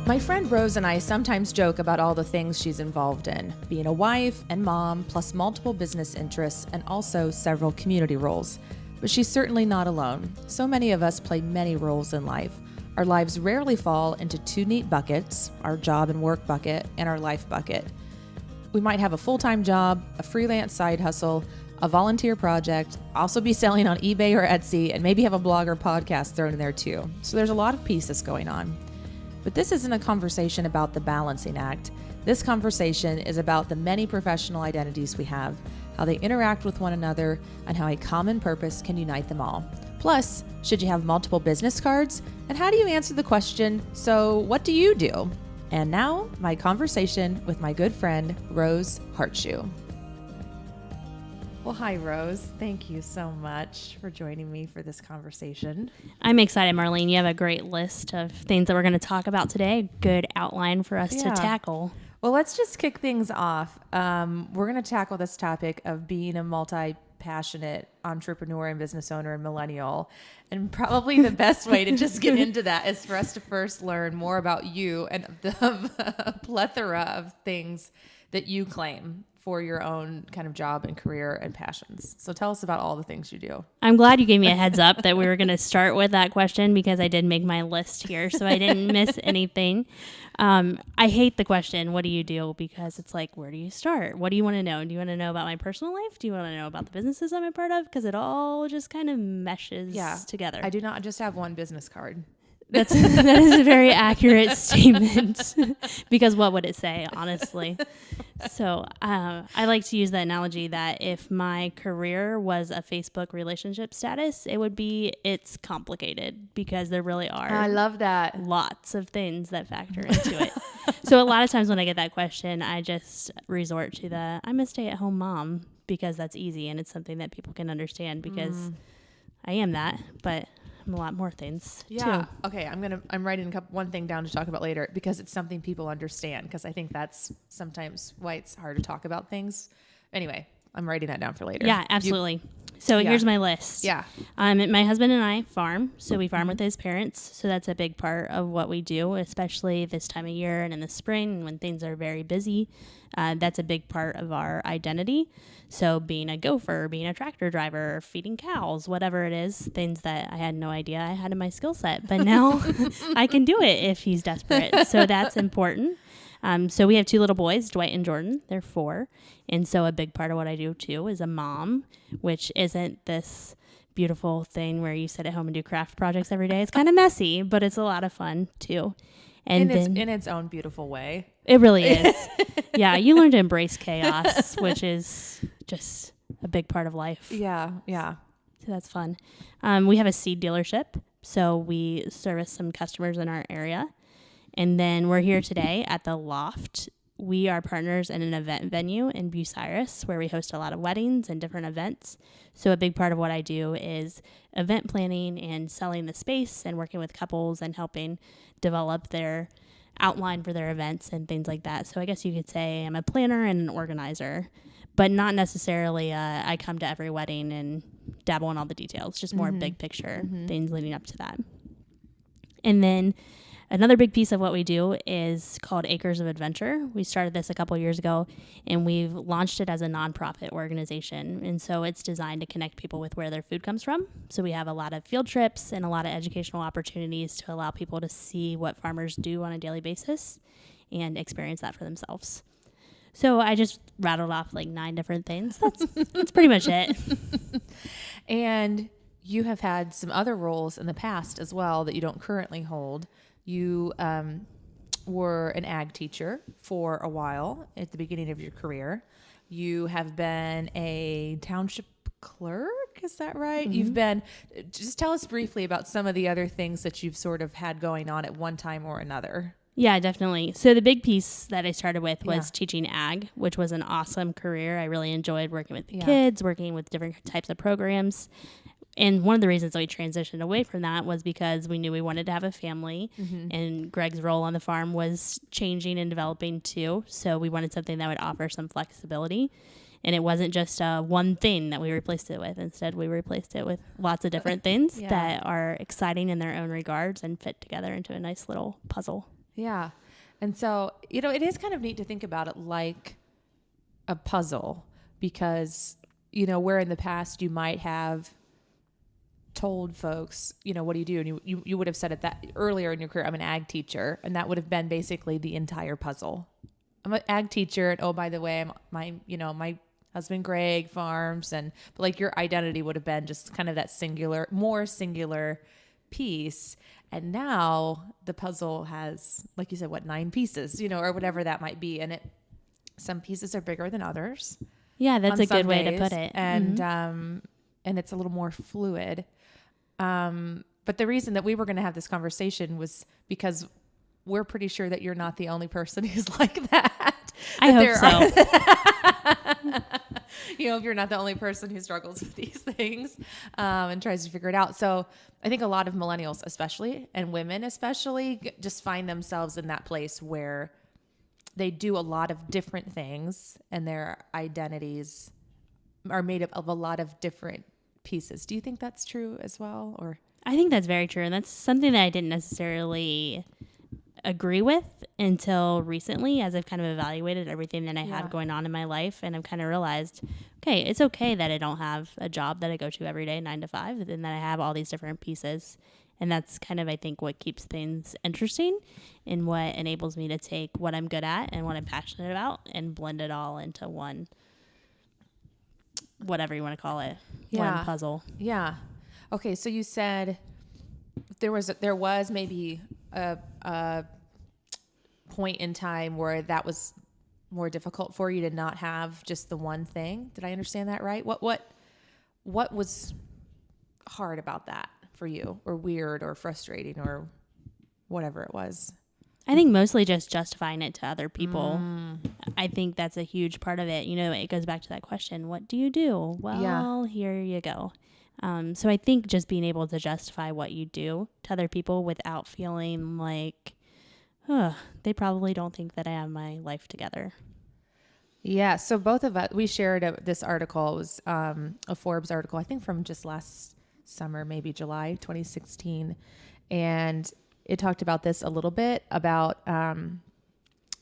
My friend Rose and I sometimes joke about all the things she's involved in, being a wife and mom, plus multiple business interests, and also several community roles. But she's certainly not alone. So many of us play many roles in life. Our lives rarely fall into two neat buckets, our job and work bucket and our life bucket. We might have a full-time job, a freelance side hustle, a volunteer project, also be selling on eBay or Etsy, and maybe have a blog or podcast thrown in there too. So there's a lot of pieces going on. But this isn't a conversation about the balancing act. This conversation is about the many professional identities we have, how they interact with one another, and how a common purpose can unite them all. Plus, should you have multiple business cards? And how do you answer the question, so what do you do? And now, my conversation with my good friend, Rose Hartschuh. Well, hi, Rose. Thank you so much for joining me for this conversation. I'm excited, Marlene. You have a great list of things that we're going to talk about today. Good outline for us to tackle. Well, let's just kick things off. We're going to tackle this topic of being a multi-passionate entrepreneur and business owner and millennial. And probably the best way to just get into that is for us to first learn more about you and the plethora of things that you claim for your own kind of job and career and passions. So tell us about all the things you do. I'm glad you gave me a heads up that we were going to start with that question, because I did make my list here, so I didn't miss anything. I hate the question, what do you do? Because it's like, where do you start? What do you want to know? Do you want to know about my personal life? Do you want to know about the businesses I'm a part of? Because it all just kind of meshes together. I do not just have one business card. That is a very accurate statement, because what would it say, honestly? So I like to use the analogy that if my career was a Facebook relationship status, it would be it's complicated, because there really are. I love that. Lots of things that factor into it. So a lot of times when I get that question, I just resort to I'm a stay-at-home mom, because that's easy and it's something that people can understand, because I am that, but I'm a lot more things too. Okay. I'm writing one thing down to talk about later, because it's something people understand, because I think that's sometimes why it's hard to talk about things. Anyway, I'm writing that down for later. Yeah, absolutely. Here's my list. Yeah. My husband and I farm. So we farm with his parents. So that's a big part of what we do, especially this time of year and in the spring when things are very busy. That's a big part of our identity. So being a gopher, being a tractor driver, feeding cows, whatever it is, things that I had no idea I had in my skill set. But now I can do it if he's desperate. So that's important. So we have two little boys, Dwight and Jordan. They're 4. And so a big part of what I do too is a mom, which isn't this beautiful thing where you sit at home and do craft projects every day. It's kind of messy, but it's a lot of fun too. And in its own beautiful way. It really is. Yeah, you learn to embrace chaos, which is just a big part of life. Yeah. So that's fun. We have a seed dealership, so we service some customers in our area. And then we're here today at the Loft. We are partners in an event venue in Bucyrus where we host a lot of weddings and different events. So a big part of what I do is event planning and selling the space and working with couples and helping develop their outline for their events and things like that. So I guess you could say I'm a planner and an organizer, but not necessarily I come to every wedding and dabble in all the details, just more big picture things leading up to that. And then another big piece of what we do is called Acres of Adventure. We started this a couple years ago, and we've launched it as a nonprofit organization. And so it's designed to connect people with where their food comes from. So we have a lot of field trips and a lot of educational opportunities to allow people to see what farmers do on a daily basis and experience that for themselves. So I just rattled off like 9 different things. That's pretty much it. And you have had some other roles in the past as well that you don't currently hold. You were an ag teacher for a while at the beginning of your career. You have been a township clerk, is that right? Just tell us briefly about some of the other things that you've sort of had going on at one time or another. Yeah, definitely. So the big piece that I started with was teaching ag, which was an awesome career. I really enjoyed working with the kids, working with different types of programs. And one of the reasons we transitioned away from that was because we knew we wanted to have a family, and Greg's role on the farm was changing and developing too. So we wanted something that would offer some flexibility. And it wasn't just one thing that we replaced it with. Instead, we replaced it with lots of different things that are exciting in their own regards and fit together into a nice little puzzle. Yeah. And so, it is kind of neat to think about it like a puzzle because, where in the past you might have told folks, what do you do? And you would have said it that earlier in your career, I'm an ag teacher. And that would have been basically the entire puzzle. I'm an ag teacher. And oh, by the way, my husband, Greg, farms. But like your identity would have been just kind of that more singular piece. And now the puzzle has, like you said, 9 pieces, or whatever that might be. And some pieces are bigger than others. Yeah, that's a good way to put it. And, and it's a little more fluid. But the reason that we were going to have this conversation was because we're pretty sure that you're not the only person who's like that. I hope so. If you're not the only person who struggles with these things and tries to figure it out. So I think a lot of millennials especially, and women especially, just find themselves in that place where they do a lot of different things and their identities are made up of a lot of different pieces. Do you think that's true as well? Or I think that's very true. And that's something that I didn't necessarily agree with until recently, as I've kind of evaluated everything that I have going on in my life. And I've kind of realized, okay, it's okay that I don't have a job that I go to every day, 9 to 5, and that I have all these different pieces. And that's kind of, I think, what keeps things interesting and what enables me to take what I'm good at and what I'm passionate about and blend it all into one, whatever you want to call it, one puzzle. Yeah. Okay. So you said there was maybe a point in time where that was more difficult for you to not have just the one thing. Did I understand that right? What was hard about that for you, or weird or frustrating or whatever it was? I think mostly just justifying it to other people. I think that's a huge part of it. It goes back to that question, what do you do? Well, here you go. So I think just being able to justify what you do to other people without feeling like, they probably don't think that I have my life together. Yeah. So both of us, we shared this article. It was a Forbes article, I think from just last summer, maybe July 2016. And it talked about this a little bit about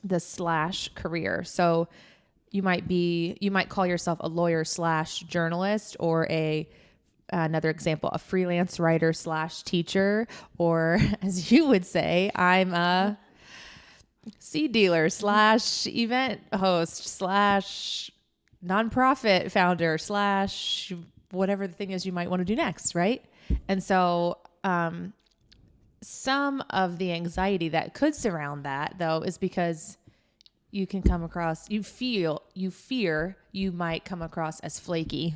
the / career. So you might call yourself a lawyer / journalist, or another example, a freelance writer / teacher, or as you would say, I'm a seed dealer / event host / nonprofit founder / whatever the thing is you might want to do next. Right. And so, some of the anxiety that could surround that, though, is because you can come across, you fear you might come across as flaky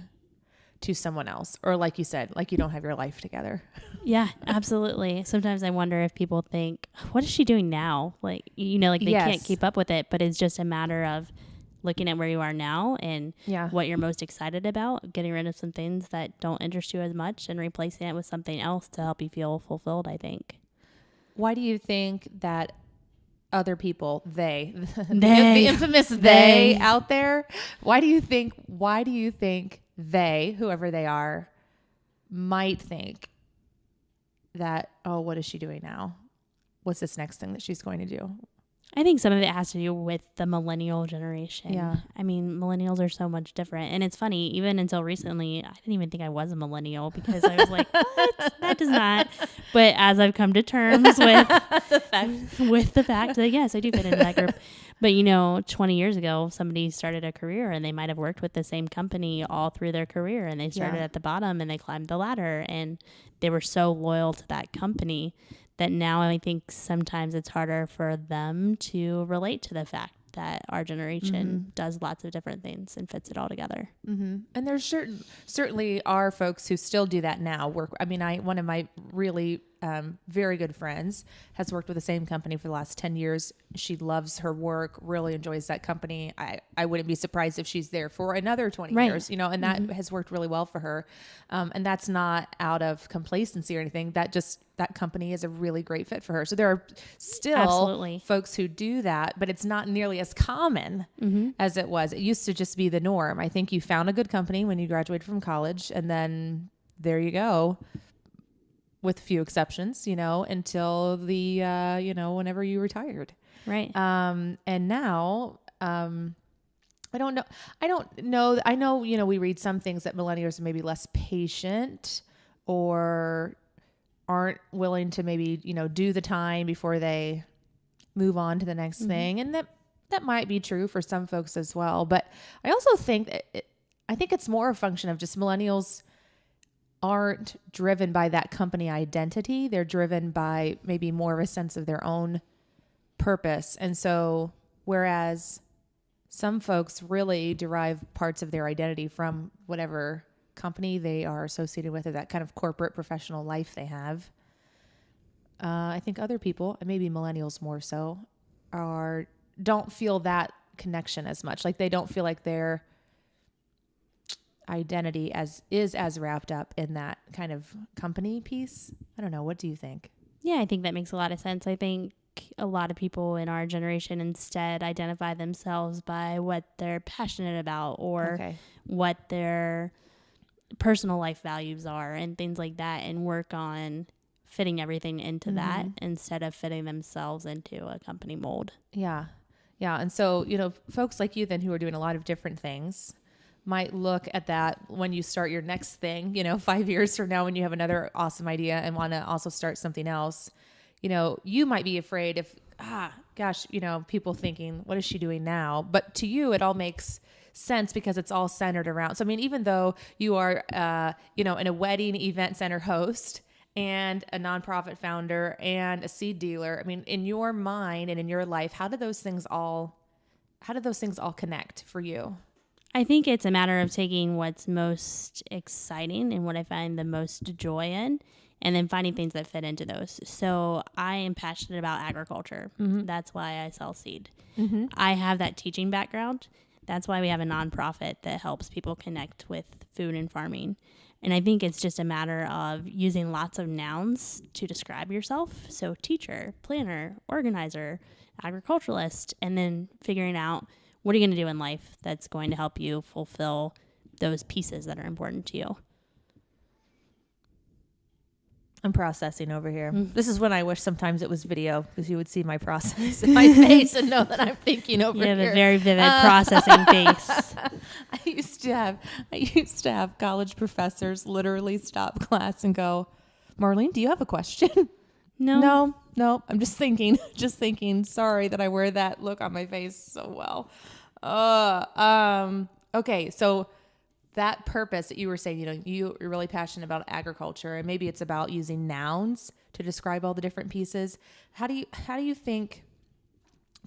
to someone else, or like you said, like you don't have your life together. Yeah, absolutely. Sometimes I wonder if people think, what is she doing now? Like, they can't keep up with it, but it's just a matter of looking at where you are now and what you're most excited about, getting rid of some things that don't interest you as much and replacing it with something else to help you feel fulfilled, I think. Why do you think that other people, the infamous they out there, why do you think they, whoever they are, might think that, oh, what is she doing now? What's this next thing that she's going to do? I think some of it has to do with the millennial generation. Yeah. I mean, millennials are so much different. And it's funny, even until recently, I didn't even think I was a millennial because I was like, what? That does not. But as I've come to terms with the fact that, yes, I do fit into that group. But, 20 years ago, somebody started a career and they might have worked with the same company all through their career. And they started at the bottom and they climbed the ladder. And they were so loyal to that company that now I think sometimes it's harder for them to relate to the fact that our generation does lots of different things and fits it all together. Mm-hmm. And there certainly are folks who still do that now. One of my really very good friends has worked with the same company for the last 10 years. She loves her work, really enjoys that company. I wouldn't be surprised if she's there for another 20 years, and that has worked really well for her. And that's not out of complacency or anything. That company is a really great fit for her. So there are still folks who do that, but it's not nearly as common as it was. It used to just be the norm. I think you found a good company when you graduated from college, and then there you go. with few exceptions, until the, whenever you retired. Right. And now, I don't know. I know, we read some things that millennials are maybe less patient or aren't willing to maybe, do the time before they move on to the next thing. And that might be true for some folks as well. But I also think that I think it's more a function of just millennials aren't driven by that company identity. They're driven by maybe more of a sense of their own purpose. And so, whereas some folks really derive parts of their identity from whatever company they are associated with or that kind of corporate professional life they have. I think other people, and maybe millennials more so, don't feel that connection as much. Like they don't feel like their identity is as wrapped up in that kind of company piece. I don't know. What do you think? Yeah, I think that makes a lot of sense. I think a lot of people in our generation instead identify themselves by what they're passionate about or what their personal life values are and things like that, and work on fitting everything into that instead of fitting themselves into a company mold. Yeah. Yeah. And so, folks like you then who are doing a lot of different things might look at that when you start your next thing, 5 years from now when you have another awesome idea and want to also start something else. You might be afraid if, people thinking, what is she doing now? But to you, it all makes sense because it's all centered around. So, I mean, even though you are, in a wedding event center host and a nonprofit founder and a seed dealer, I mean, in your mind and in your life, how do those things all connect for you? I think it's a matter of taking what's most exciting and what I find the most joy in, and then finding things that fit into those. So I am passionate about agriculture. That's why I sell seed. I have that teaching background. That's why we have a nonprofit that helps people connect with food and farming. And I think it's just a matter of using lots of nouns to describe yourself. So teacher, planner, organizer, agriculturalist, and then figuring out what are you going to do in life that's going to help you fulfill those pieces that are important to you. I'm processing over here. This is when I wish sometimes it was video because you would see my process in my face and know that I'm thinking over here. You have a very vivid processing face. I used to have college professors literally stop class and go, Marlene, do you have a question? No. I'm just thinking. Sorry that I wear that look on my face so well. Okay. So that purpose that you were saying, you're really passionate about agriculture, and maybe it's about using nouns to describe all the different pieces. How do you think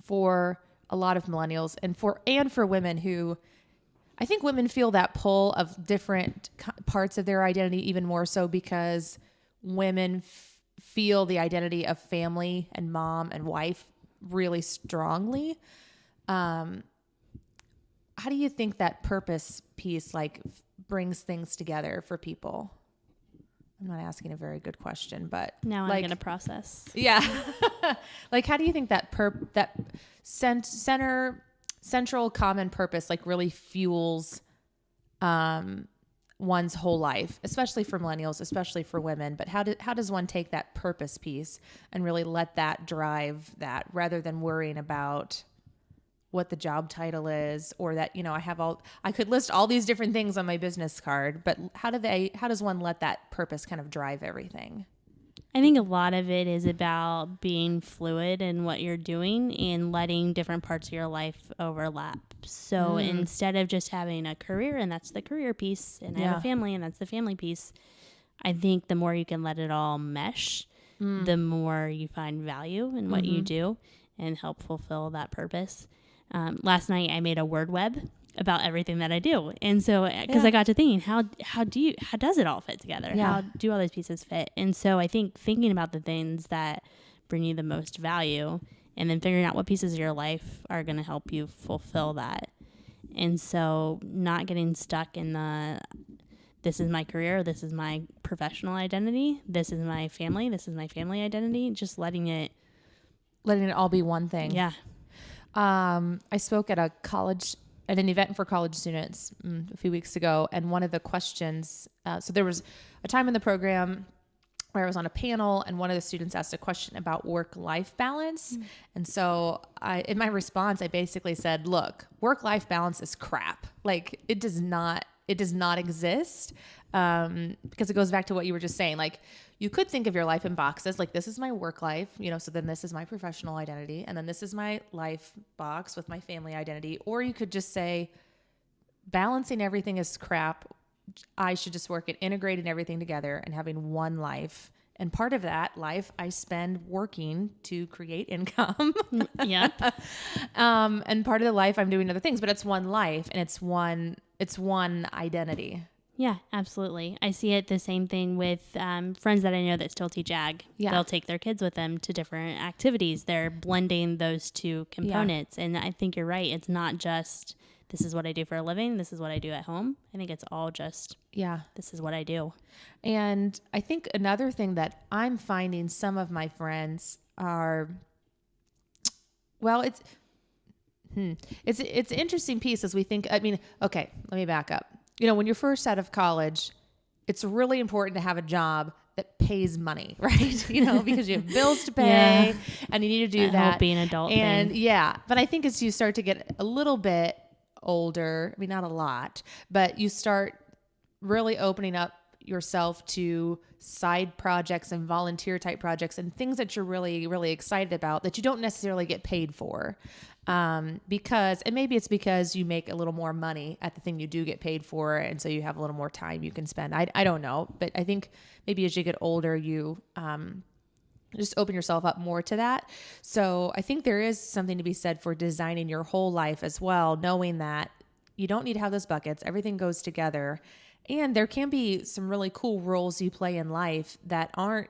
for a lot of millennials and for women who, I think women feel that pull of different parts of their identity even more so because women feel the identity of family and mom and wife really strongly. How do you think that purpose piece brings things together for people? I'm not asking a very good question, but now I'm going to process. Yeah. How do you think that central common purpose really fuels one's whole life, especially for millennials, especially for women? But how does one take that purpose piece and really let that drive that rather than worrying about what the job title is or that, I could list all these different things on my business card, but how does one let that purpose kind of drive everything? I think a lot of it is about being fluid in what you're doing and letting different parts of your life overlap. So instead of just having a career and that's the career piece, and I have a family and that's the family piece, I think the more you can let it all mesh, the more you find value in what you do and help fulfill that purpose. Last night I made a word web about everything that I do. And so, because I got to thinking, how does it all fit together? Yeah. How do all those pieces fit? And so I think thinking about the things that bring you the most value and then figuring out what pieces of your life are going to help you fulfill that. And so not getting stuck in this is my career, this is my professional identity, this is my family identity, just letting it all be one thing. Yeah. I spoke at an event for college students a few weeks ago, and one of the questions, so there was a time in the program where I was on a panel and one of the students asked a question about work-life balance. And so in my response, I basically said, look, work-life balance is crap. Like it does not exist. Because it goes back to what you were just saying. Like you could think of your life in boxes, like this is my work life, so then this is my professional identity. And then this is my life box with my family identity. Or you could just say balancing everything is crap. I should just work at integrating everything together and having one life. And part of that life I spend working to create income. Yep. And part of the life I'm doing other things, but it's one life and it's one identity. Yeah, absolutely. I see it the same thing with friends that I know that still teach ag. Yeah. They'll take their kids with them to different activities. They're blending those two components. And I think you're right. It's not just this is what I do for a living. This is what I do at home. I think it's all just, this is what I do. And I think another thing that I'm finding some of my friends are, well, it's an interesting piece as we think, okay, let me back up. When you're first out of college, it's really important to have a job that pays money, right? Because you have bills to pay and you need to do that. Being an adult and thing. But I think as you start to get a little bit older, not a lot, but you start really opening up yourself to side projects and volunteer type projects and things that you're really, really excited about that you don't necessarily get paid for. And maybe it's because you make a little more money at the thing you do get paid for. And so you have a little more time you can spend. I don't know, but I think maybe as you get older, you, just open yourself up more to that. So I think there is something to be said for designing your whole life as well, knowing that you don't need to have those buckets. Everything goes together. And there can be some really cool roles you play in life that aren't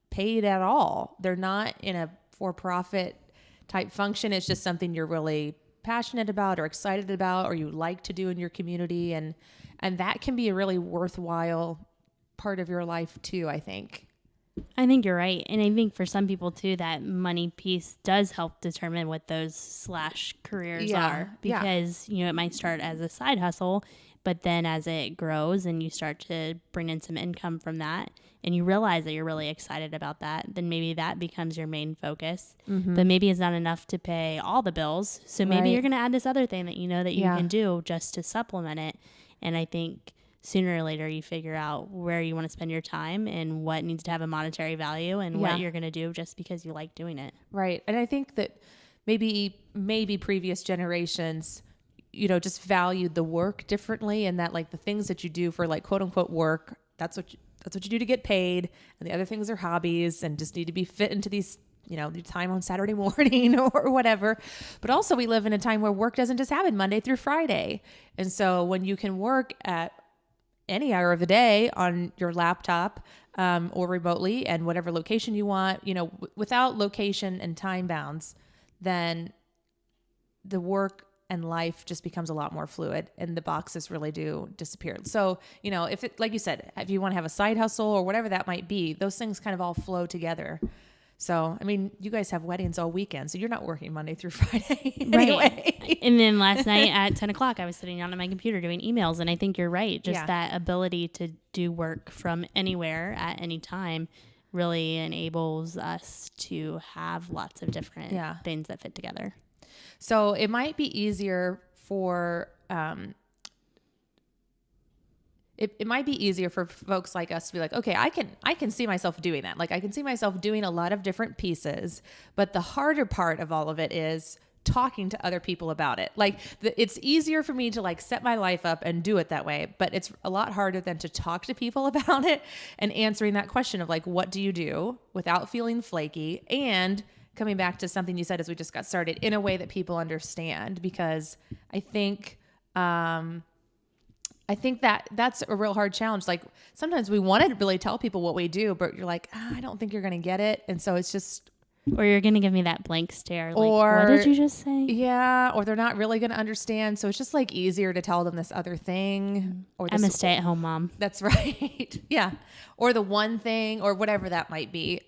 paid at all. They're not in a for-profit type function. It's just something you're really passionate about or excited about or you like to do in your community. And that can be a really worthwhile part of your life too, I think. I think you're right. And I think for some people too, that money piece does help determine what those / careers are because, it might start as a side hustle, but then as it grows and you start to bring in some income from that and you realize that you're really excited about that, then maybe that becomes your main focus. Mm-hmm. But maybe it's not enough to pay all the bills. So maybe you're going to add this other thing that that you can do just to supplement it. And I think sooner or later you figure out where you want to spend your time and what needs to have a monetary value and what you're going to do just because you like doing it. Right. And I think that maybe previous generations, just valued the work differently and that like the things that you do for like quote unquote work, that's what you do to get paid. And the other things are hobbies and just need to be fit into these, your time on Saturday morning or whatever. But also we live in a time where work doesn't just happen Monday through Friday. And so when you can work at any hour of the day on your laptop or remotely and whatever location you want, without location and time bounds, then the work and life just becomes a lot more fluid and the boxes really do disappear. So, if it, like you said, if you want to have a side hustle or whatever that might be, those things kind of all flow together. So, you guys have weddings all weekend, so you're not working Monday through Friday anyway. Right. And then last night at 10 o'clock, I was sitting down on my computer doing emails, and I think you're right. Just that ability to do work from anywhere at any time really enables us to have lots of different things that fit together. So it might be easier for it might be easier for folks like us to be like, okay, I can see myself doing that. Like I can see myself doing a lot of different pieces, but the harder part of all of it is talking to other people about it. Like it's easier for me to like set my life up and do it that way, but it's a lot harder than to talk to people about it and answering that question of like, what do you do without feeling flaky and coming back to something you said as we just got started in a way that people understand, because I think that that's a real hard challenge. Like sometimes we want to really tell people what we do, but you're like, I don't think you're going to get it. And so it's just, or you're going to give me that blank stare. Like, what did you just say? Yeah. Or they're not really going to understand. So it's just like easier to tell them this other thing. Or this, I'm a stay-at-home mom. That's right. Yeah. Or the one thing or whatever that might be.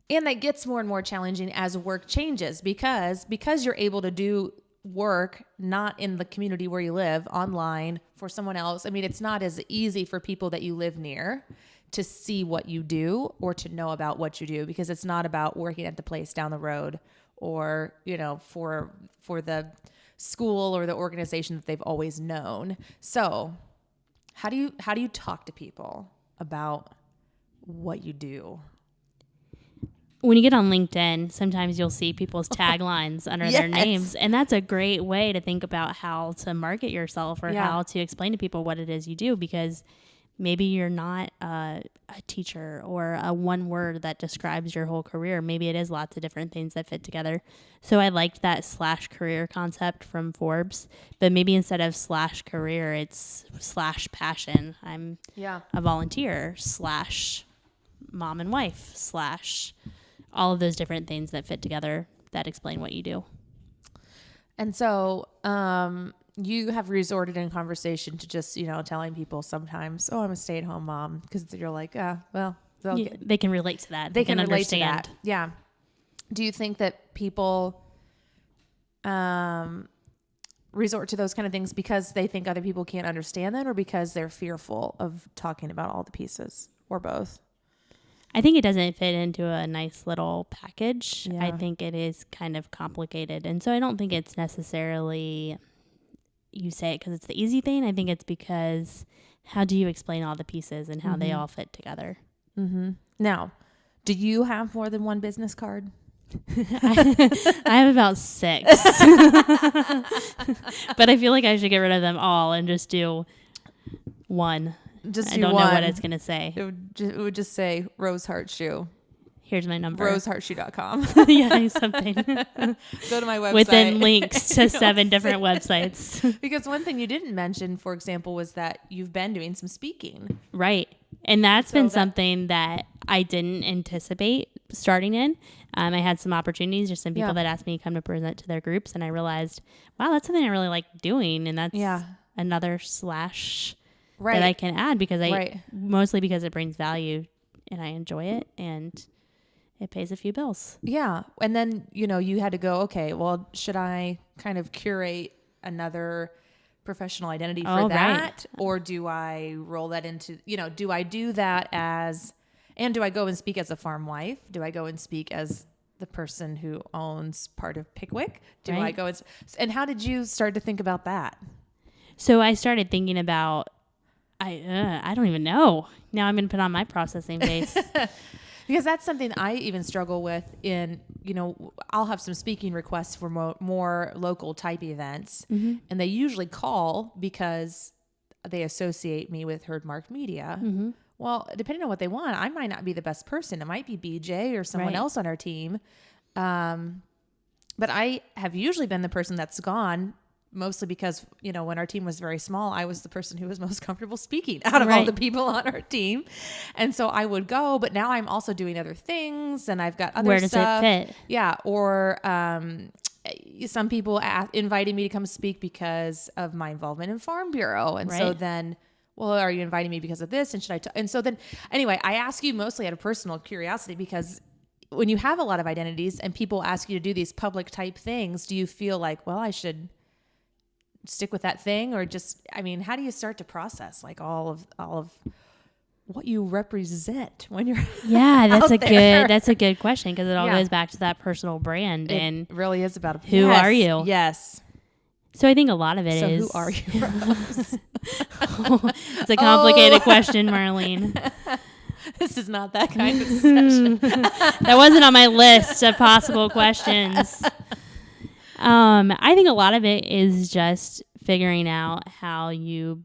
And that gets more and more challenging as work changes because you're able to do work not in the community where you live, online for someone else. It's not as easy for people that you live near to see what you do or to know about what you do, because it's not about working at the place down the road or, for the school or the organization that they've always known. So how do you talk to people about what you do? When you get on LinkedIn, sometimes you'll see people's taglines under their names. And that's a great way to think about how to market yourself or how to explain to people what it is you do, because maybe you're not a teacher or a one word that describes your whole career. Maybe it is lots of different things that fit together. So I liked that /career concept from Forbes, but maybe instead of /career, it's /passion. I'm a volunteer /mom and wife all of those different things that fit together that explain what you do. And so, you have resorted in conversation to just, telling people sometimes, oh, I'm a stay-at-home mom, because you're like, they can relate to that. They can relate understand. to that. Yeah. Do you think that people resort to those kind of things because they think other people can't understand that, or because they're fearful of talking about all the pieces, or both? I think it doesn't fit into a nice little package. Yeah. I think it is kind of complicated. And so I don't think it's necessarily you say it because it's the easy thing. I think it's because how do you explain all the pieces and how they all fit together? Mm-hmm. Now, do you have more than one business card? I have about 6. But I feel like I should get rid of them all and just do one. I don't know what it's going to say. It would just say Rose Hartschuh. Here's my number. rosehartschuh.com. Yeah, something. Go to my website. Within links to 7 different websites. Because one thing you didn't mention, for example, was that you've been doing some speaking. Right. And that's been something that I didn't anticipate starting in. I had some opportunities, just some people that asked me to come to present to their groups. And I realized, wow, that's something I really like doing. And that's another / that I can add because mostly because it brings value and I enjoy it and it pays a few bills. Yeah. And then, you had to go, okay, well, should I kind of curate another professional identity for that? Right. Or do I roll that into, do I do that and do I go and speak as a farm wife? Do I go and speak as the person who owns part of Pickwick? Do I go and how did you start to think about that? So I started thinking about, I don't even know. Now I'm going to put on my processing face. Because that's something I even struggle with in, I'll have some speaking requests for more local type events. Mm-hmm. And they usually call because they associate me with Herdmark Media. Mm-hmm. Well, depending on what they want, I might not be the best person. It might be BJ or someone else on our team. But I have usually been the person that's gone, mostly because, when our team was very small, I was the person who was most comfortable speaking out of all the people on our team. And so I would go, but now I'm also doing other things and I've got other stuff. Where does it fit? Yeah. Or some people invited me to come speak because of my involvement in Farm Bureau. And so then, well, are you inviting me because of this? And should I? And so then, anyway, I ask you mostly out of personal curiosity, because when you have a lot of identities and people ask you to do these public type things, do you feel like, well, I should stick with that thing, or just, how do you start to process like all of what you represent when you're that's a good question, because it all goes back to that personal brand. And really is about who are you? Yes. So I think a lot of it is, who are you, Rose? It's a complicated question, Marlene. This is not that kind of session. That wasn't on my list of possible questions. I think a lot of it is just figuring out how you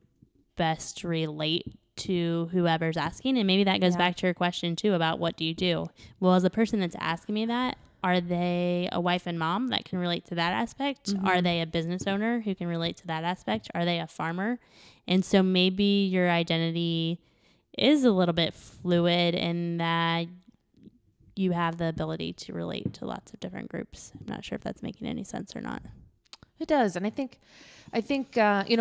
best relate to whoever's asking. And maybe that goes back to your question too about what do you do? Well, as a person that's asking me that, are they a wife and mom that can relate to that aspect? Mm-hmm. Are they a business owner who can relate to that aspect? Are they a farmer? And so maybe your identity is a little bit fluid in that you have the ability to relate to lots of different groups. I'm not sure if that's making any sense or not. It does. And I think,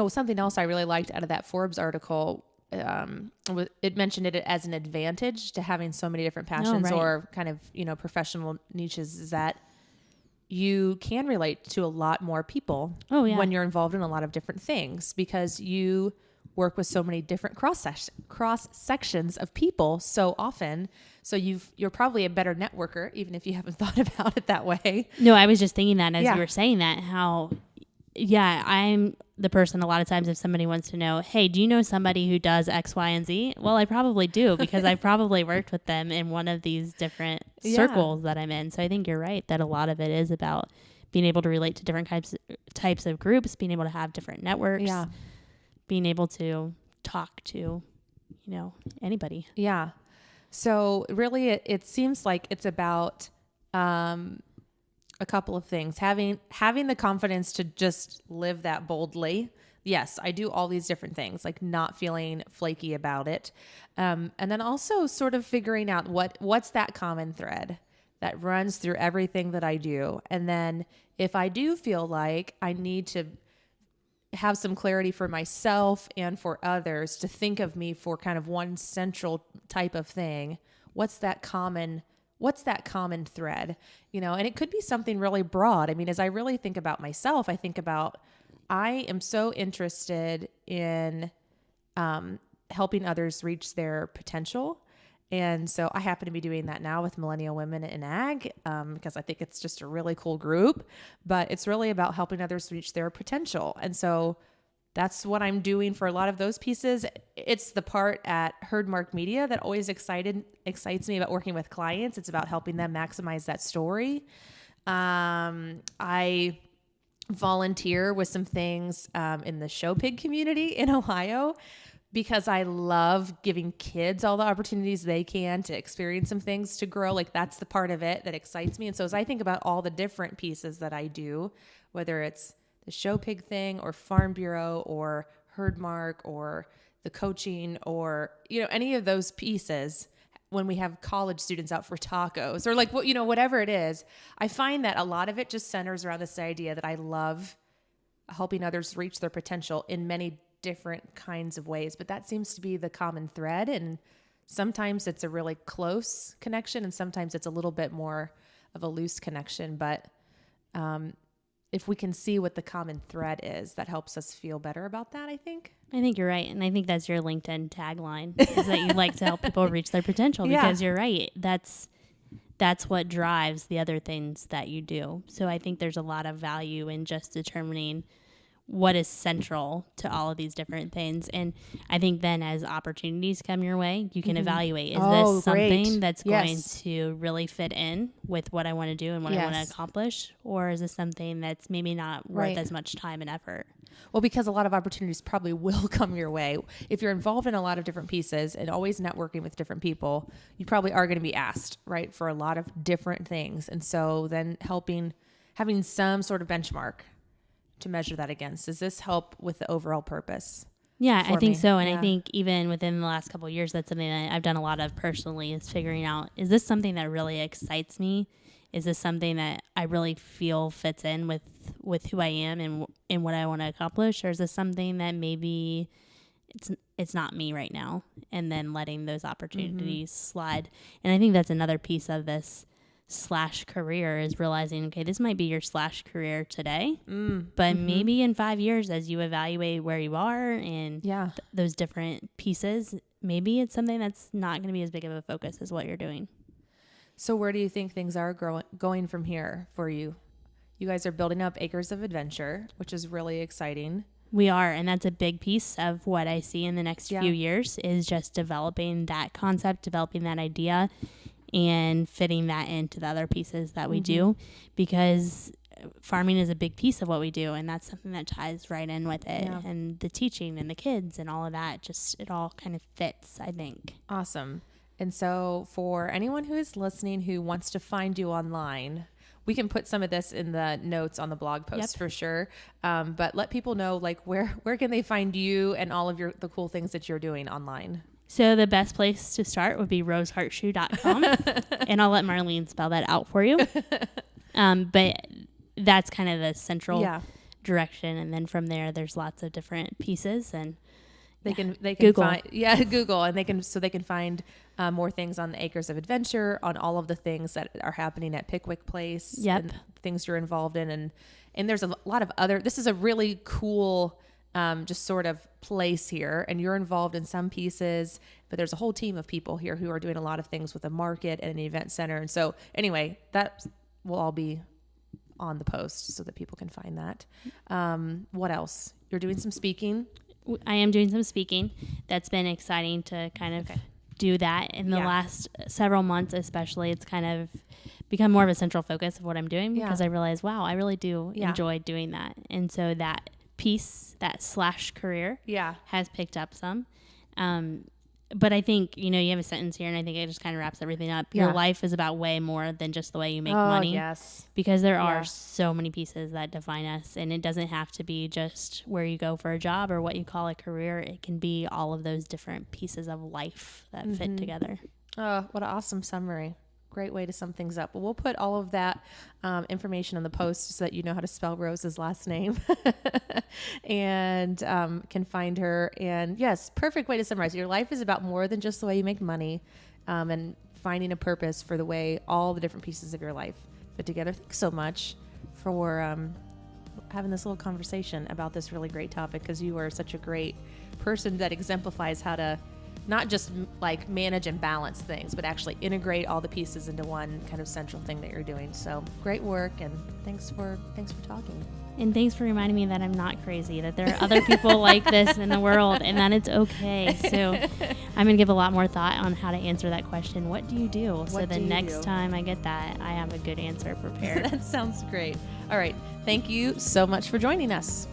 something else I really liked out of that Forbes article, it mentioned it as an advantage to having so many different passions or kind of, professional niches, is that you can relate to a lot more people when you're involved in a lot of different things, because you work with so many different cross sections of people so often. So you're probably a better networker, even if you haven't thought about it that way. No, I was just thinking that as Yeah. you were saying that, how, yeah, I'm the person a lot of times if somebody wants to know, hey, do you know somebody who does X, Y, and Z? Well, I probably do because I probably worked with them in one of these different circles that I'm in. So I think you're right that a lot of it is about being able to relate to different types of groups, being able to have different networks, being able to talk to, anybody. Yeah. So really it seems like it's about a couple of things. Having the confidence to just live that boldly. Yes, I do all these different things, like not feeling flaky about it. And then also sort of figuring out what's that common thread that runs through everything that I do. And then if I do feel like I need to have some clarity for myself and for others to think of me for kind of one central type of thing, what's that common thread, and it could be something really broad. I mean, as I really think about myself, I am so interested in helping others reach their potential. And so I happen to be doing that now with Millennial Women in Ag because I think it's just a really cool group, but it's really about helping others reach their potential. And so that's what I'm doing for a lot of those pieces. It's the part at Herdmark Media that always excites me about working with clients. It's about helping them maximize that story. I volunteer with some things in the show pig community in Ohio because I love giving kids all the opportunities they can to experience some things to grow. Like that's the part of it that excites me. And so as I think about all the different pieces that I do, whether it's the show pig thing or Farm Bureau or Herdmark or the coaching or, any of those pieces, when we have college students out for tacos or like, whatever it is, I find that a lot of it just centers around this idea that I love helping others reach their potential in many different kinds of ways. But that seems to be the common thread. And sometimes it's a really close connection and sometimes it's a little bit more of a loose connection. But if we can see what the common thread is, that helps us feel better about that, I think. I think you're right. And I think that's your LinkedIn tagline is that you like to help people reach their potential because you're right. That's what drives the other things that you do. So I think there's a lot of value in just determining what is central to all of these different things. And I think then as opportunities come your way, you can evaluate, is this something that's going to really fit in with what I want to do and what I want to accomplish? Or is this something that's maybe not worth as much time and effort? Well, because a lot of opportunities probably will come your way. If you're involved in a lot of different pieces and always networking with different people, you probably are going to be asked, right, for a lot of different things. And so then having some sort of benchmark to measure that against. Does this help with the overall purpose? Yeah, I think so. And I think even within the last couple of years, that's something that I've done a lot of personally is figuring out, is this something that really excites me? Is this something that I really feel fits in with who I am and what I want to accomplish? Or is this something that maybe it's not me right now? And then letting those opportunities slide. And I think that's another piece of this / career is realizing, okay, this might be your / career today, but maybe in 5 years as you evaluate where you are and those different pieces, maybe it's something that's not going to be as big of a focus as what you're doing. So where do you think things are going from here for you? You guys are building up Acres of Adventure, which is really exciting. We are, and that's a big piece of what I see in the next few years is just developing that concept, developing that idea, and fitting that into the other pieces that we do, because farming is a big piece of what we do, and that's something that ties right in with it. And the teaching and the kids and all of that, just it all kind of fits, I think. Awesome. And so for anyone who is listening who wants to find you online, we can put some of this in the notes on the blog post for sure. But let people know, like, where can they find you and all of the cool things that you're doing online? So the best place to start would be rosehartschuh.com, and I'll let Marlene spell that out for you. But that's kind of the central direction, and then from there, there's lots of different pieces, and they can Google. find Google, and they can find more things on the Acres of Adventure, on all of the things that are happening at Pickwick Place, and things you're involved in, and there's a lot of other. This is a really cool just sort of place here, and you're involved in some pieces, but there's a whole team of people here who are doing a lot of things with a market and an event center. And so anyway, that will all be on the post so that people can find that. What else? You're doing some speaking. I am doing some speaking. That's been exciting to kind of do that in the last several months, especially. It's kind of become more of a central focus of what I'm doing because I realize, wow, I really do enjoy doing that. And so that piece, that / career has picked up some. But I think, you have a sentence here, and I think it just kind of wraps everything up. Your life is about way more than just the way you make money. Yes. Because there are so many pieces that define us, and it doesn't have to be just where you go for a job or what you call a career. It can be all of those different pieces of life that fit together. Oh, what an awesome summary. Great way to sum things up. Well, we'll put all of that information on the post so that you know how to spell Rose's last name and can find her. And yes, perfect way to summarize. Your life is about more than just the way you make money, and finding a purpose for the way all the different pieces of your life fit together. Thanks so much for having this little conversation about this really great topic, because you are such a great person that exemplifies how to not just like manage and balance things, but actually integrate all the pieces into one kind of central thing that you're doing. So great work, and thanks for talking. And thanks for reminding me that I'm not crazy, that there are other people like this in the world, and that it's okay. So I'm going to give a lot more thought on how to answer that question. What do you do? So the next time I get that, I have a good answer prepared. That sounds great. All right. Thank you so much for joining us.